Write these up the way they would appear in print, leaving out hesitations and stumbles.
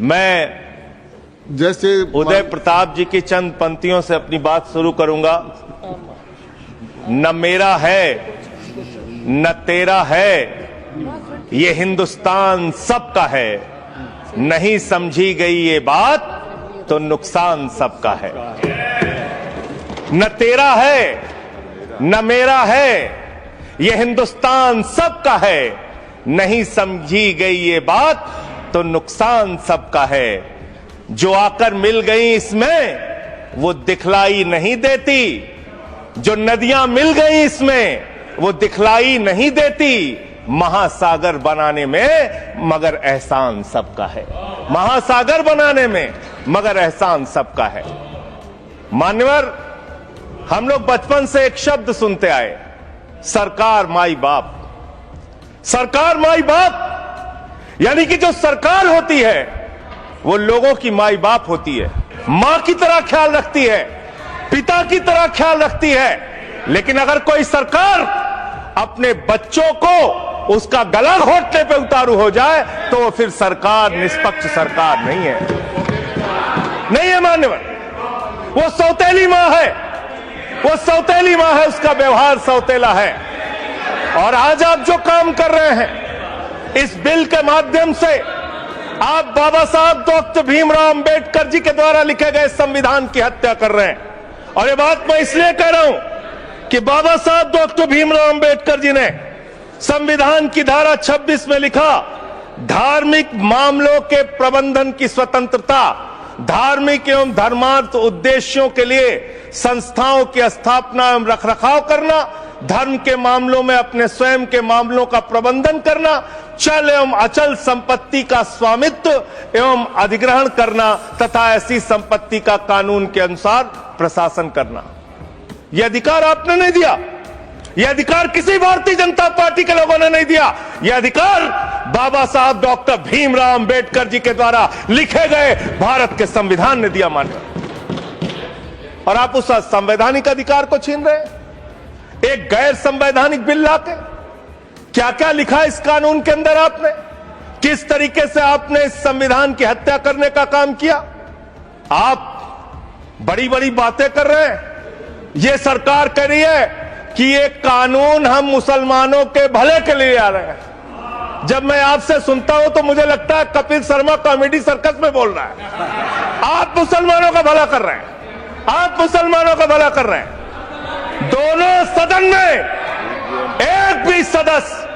मैं जैसे उदय प्रताप जी की चंद पंक्तियों से अपनी बात शुरू करूंगा। न मेरा है न तेरा है, ये हिंदुस्तान सबका है। नहीं समझी गई ये बात तो नुकसान सबका है। न तेरा है न मेरा है, ये हिंदुस्तान सबका है। नहीं समझी गई ये बात तो नुकसान सबका है। जो आकर मिल गई इसमें वो दिखलाई नहीं देती, जो नदियां मिल गई इसमें वो दिखलाई नहीं देती। महासागर बनाने में मगर एहसान सबका है। महासागर बनाने में मगर एहसान सबका है। मान्यवर, हम लोग बचपन से एक शब्द सुनते आए, सरकार माई बाप। सरकार माई बाप यानी कि जो सरकार होती है वो लोगों की माई बाप होती है, मां की तरह ख्याल रखती है, पिता की तरह ख्याल रखती है। लेकिन अगर कोई सरकार अपने बच्चों को उसका गला घोटने पे उतारू हो जाए तो वो फिर सरकार निष्पक्ष सरकार नहीं है। नहीं है मान्यवर, वो सौतेली मां है, वो सौतेली मां है, उसका व्यवहार सौतेला है। और आज आप जो काम कर रहे हैं इस बिल के माध्यम से, आप बाबा साहब डॉक्टर भीमराव अंबेडकर जी के द्वारा लिखे गए संविधान की हत्या कर रहे हैं। और ये बात मैं इसलिए कह रहा हूं कि बाबा साहब डॉक्टर भीमराव अंबेडकर जी ने संविधान की धारा 26 में लिखा, धार्मिक मामलों के प्रबंधन की स्वतंत्रता, धार्मिक एवं धर्मार्थ उद्देश्यों के लिए संस्थाओं की स्थापना एवं रखरखाव करना, धर्म के मामलों में अपने स्वयं के मामलों का प्रबंधन करना, चल एवं अचल संपत्ति का स्वामित्व एवं अधिग्रहण करना तथा ऐसी संपत्ति का कानून के अनुसार प्रशासन करना। यह अधिकार आपने नहीं दिया, यह अधिकार किसी भारतीय जनता पार्टी के लोगों ने नहीं दिया। यह अधिकार बाबा साहब डॉक्टर भीमराव अंबेडकर जी के द्वारा लिखे गए भारत के संविधान ने दिया मानकर। और आप उस संवैधानिक अधिकार को छीन रहे हैं एक गैर संवैधानिक बिल लाके। क्या क्या लिखा इस कानून के अंदर आपने, किस तरीके से आपने इस संविधान की हत्या करने का काम किया। आप बड़ी बड़ी बातें कर रहे हैं। यह सरकार कह रही है कि ये कानून हम मुसलमानों के भले के लिए आ रहे हैं। जब मैं आपसे सुनता हूं तो मुझे लगता है कपिल शर्मा कॉमेडी सर्कस में बोल रहा है। आप मुसलमानों का भला कर रहे हैं, आप मुसलमानों का भला कर रहे हैं। दोनों सदन में एक भी सदस्य,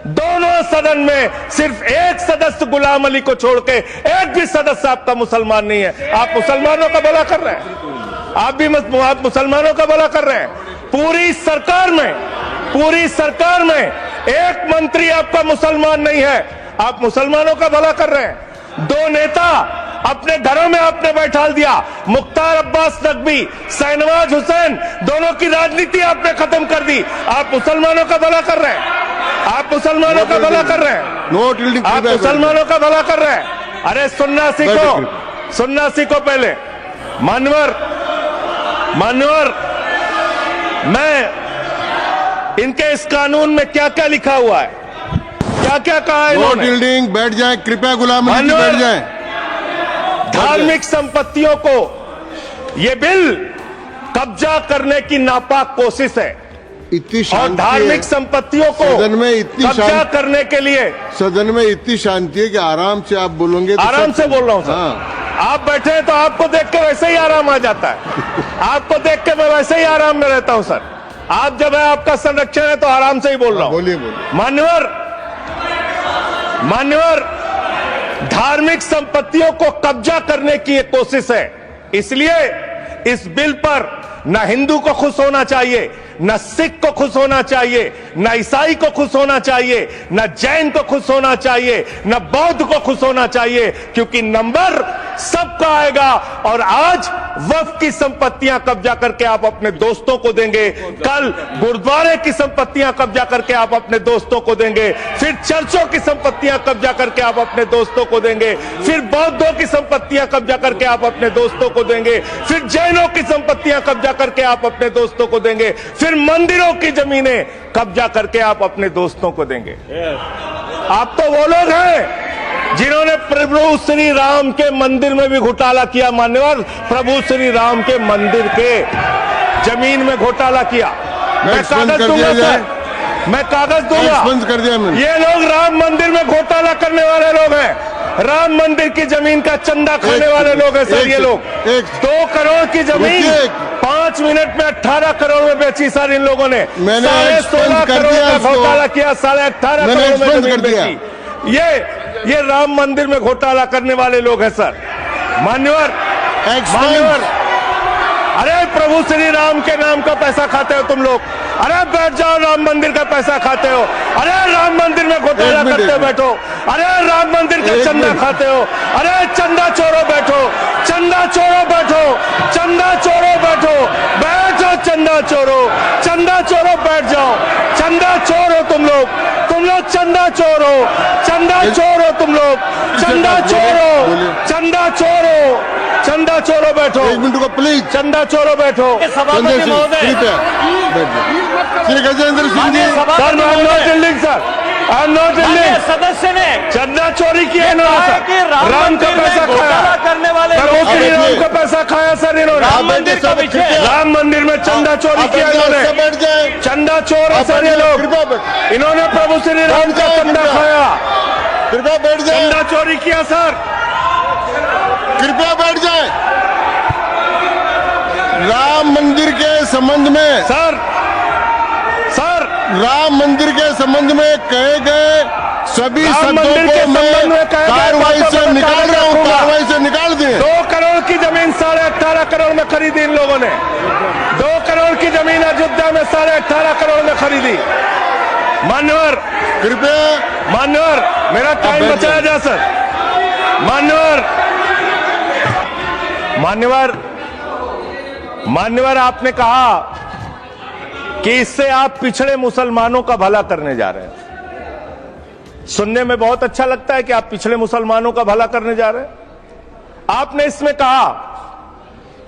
दोनों सदन में सिर्फ एक सदस्य गुलाम अली को छोड़ के एक भी सदस्य आपका मुसलमान नहीं है। आप मुसलमानों का भला कर रहे हैं, आप मुसलमानों का भला कर रहे हैं। पूरी सरकार में एक मंत्री आपका मुसलमान नहीं है, आप मुसलमानों का भला कर रहे हैं। दो नेता अपने घरों में आपने बैठा दिया, मुख्तार अब्बास नकवी, शाहनवाज हुसैन, दोनों की राजनीति आपने खत्म कर दी। आप मुसलमानों का भला कर रहे हैं, आप मुसलमानों का भला कर रहे हैं, आप मुसलमानों का भला कर रहे हैं। अरे सुनना सीखो पहले। मान्यवर, मैं इनके इस कानून में क्या क्या लिखा हुआ है, क्या क्या कहा है इन्होंने। बैठ जाए कृपया, गुलाम अली जी बैठ जाए। धार्मिक संपत्तियों को यह बिल कब्जा करने की नापाक कोशिश है। इतनी और धार्मिक संपत्तियों को सदन में इतनी कब्जा करने के लिए सदन में इतनी शांति है कि आराम से आप बोलोगे। आराम से बोल रहा हूं सर। हाँ। आप बैठे हैं तो आपको देख के वैसे ही आराम आ जाता है। आपको देख के मैं वैसे ही आराम में रहता हूं सर। आप जब है आपका संरक्षण है तो आराम से ही बोल रहा हूं। बोलिए। मान्यवर, धार्मिक संपत्तियों को कब्जा करने की एक कोशिश है। इसलिए इस बिल पर न हिंदू को खुश होना चाहिए, न सिख को खुश होना चाहिए, न ईसाई को खुश होना चाहिए, न जैन को खुश होना चाहिए, न बौद्ध को खुश होना चाहिए, क्योंकि नंबर सबका आएगा। और आज वक्फ की संपत्तियां कब्जा करके आप अपने दोस्तों को देंगे, कल गुरुद्वारे की संपत्तियां कब्जा करके आप अपने दोस्तों को देंगे, फिर चर्चों की संपत्तियां कब्जा करके आप अपने दोस्तों को देंगे, फिर बौद्धों की संपत्तियां कब्जा करके आप अपने दोस्तों को देंगे, फिर जैनों की संपत्तियां कब्जा करके आप अपने दोस्तों को देंगे, फिर मंदिरों की जमीनें कब्जा करके आप अपने दोस्तों को देंगे। आप तो वो लोग हैं जिन्होंने प्रभु श्री राम के मंदिर में भी घोटाला किया, मान्यवर, प्रभु श्री राम के मंदिर के जमीन में घोटाला किया। मैं कागज दूंगा सर, मैं कागज दूंगा। एक्सपेंस कर दिया मैंने। ये लोग राम मंदिर में घोटाला करने वाले लोग हैं, राम मंदिर की जमीन का चंदा खाने वाले लोग हैं सर। ये लोग 2 करोड़ की जमीन 5 मिनट में 18 करोड़ में बेची सर इन लोगों ने। 16.5 करोड़ का घोटाला किया, 18.5 करोड़ में जमीन बेची। ये राम मंदिर में घोटाला करने वाले लोग हैं सर। मान्यवर, अरे प्रभु श्री राम के नाम का पैसा खाते हो तुम लोग। अरे बैठ जाओ, राम मंदिर का पैसा खाते हो। अरे राम मंदिर में घोटाला करते हो, बैठो। अरे राम मंदिर का चंदा खाते हो। अरे चंदा चोरो बैठो, चंदा चोरो बैठो, चंदा चोरो बैठो, बैठो चंदा चोरो, चंदा चोरो बैठ जाओ। चंदा चोर हो तुम लोग चंदा चोर हो, चंदा चोर हो तुम लोग, चंदा चोरो, चंदा चोरो, चंदा चोरो बैठो। 1 मिनट को प्लीज। चंदा चोरो बैठो। सभापति महोदय, Shri Gajendra Singh ji, sir I am not dealing sir, I am not dealing. सदस्य ने चंदा चोरी किया इन्होंने सर, राम का पैसा खाया, करने वाले प्रभु श्री राम का पैसा खाया सर इन्होंने। राम मंदिर का विषय, राम मंदिर में चंदा चोरी किया इन्होंने। बैठ जाए। चंदा चोर है सर ये लोग, इन्होंने प्रभु श्री राम का चंदा खाया, कृपया बैठ जाए। चंदा चोरी किया सर। कृपया बैठ जाए। राम मंदिर के संबंध में सर राम मंदिर के संबंध में कहे गए सभी राम शब्दों मंदिर के को मैं संबंध में कहे गए कार्रवाई बातों से पर निकाल रहा हूँ, रखूंगा। कार्रवाई से निकाल दिए। 2 करोड़ की जमीन 18.5 करोड़ में खरीदी इन लोगों ने। 2 करोड़ की जमीन अयोध्या में 18.5 करोड़ में खरीदी। मान्यवर, मेरा टाइम बचाया जाए सर। मान्यवर, आपने कहा कि इससे आप पिछड़े मुसलमानों का भला करने जा रहे हैं। सुनने में बहुत अच्छा लगता है कि आप पिछड़े मुसलमानों का भला करने जा रहे हैं। आपने इसमें कहा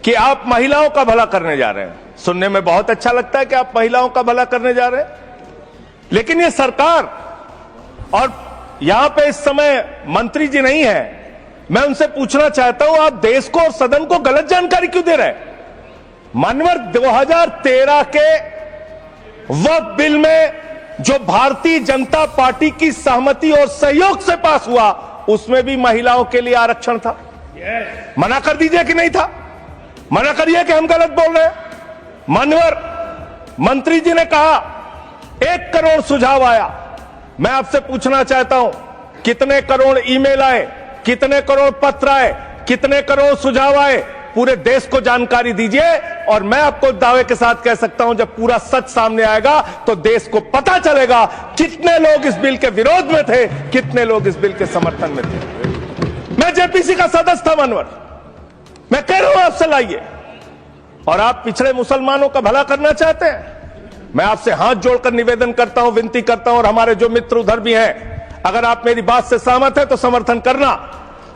कि आप महिलाओं का भला करने जा रहे हैं। सुनने में बहुत अच्छा लगता है कि आप महिलाओं का भला करने जा रहे हैं, लेकिन ये सरकार और यहां पे इस समय मंत्री जी नहीं है, मैं उनसे पूछना चाहता हूं, आप देश को और सदन को गलत जानकारी क्यों दे रहे हैं? मान्यवर, 2013 के वक्फ बिल में जो भारतीय जनता पार्टी की सहमति और सहयोग से पास हुआ, उसमें भी महिलाओं के लिए आरक्षण था। मना कर दीजिए कि नहीं था? मना करिए कि हम गलत बोल रहे हैं। मान्यवर, मंत्री जी ने कहा 1 करोड़ सुझाव आया। मैं आपसे पूछना चाहता हूं, कितने करोड़ ईमेल आए, कितने करोड़ पत्र आए, कितने करोड़ सुझाव आए? पूरे देश को जानकारी दीजिए, और मैं आपको दावे के साथ कह सकता हूं, जब पूरा सच सामने आएगा तो देश को पता चलेगा कितने लोग इस बिल के विरोध में थे, कितने लोग इस बिल के समर्थन में थे। मैं जेपीसी का सदस्य था मान्यवर, मैं कह रहा हूं आपसे लाइए। और आप पिछड़े मुसलमानों का भला करना चाहते हैं? मैं आपसे हाथ जोड़कर निवेदन करता हूं, विनती करता हूं, और हमारे जो मित्र उधर भी हैं, अगर आप मेरी बात से सहमत हैं तो समर्थन करना।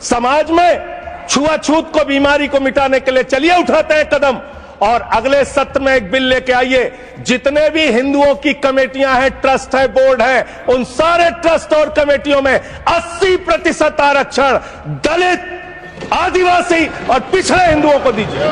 समाज में छुआछूत को, बीमारी को मिटाने के लिए चलिए उठाते हैं कदम, और अगले सत्र में एक बिल लेके आइए। जितने भी हिंदुओं की कमेटियां हैं, ट्रस्ट है, बोर्ड है, उन सारे ट्रस्ट और कमेटियों में 80% आरक्षण दलित, आदिवासी और पिछड़े हिंदुओं को दीजिए।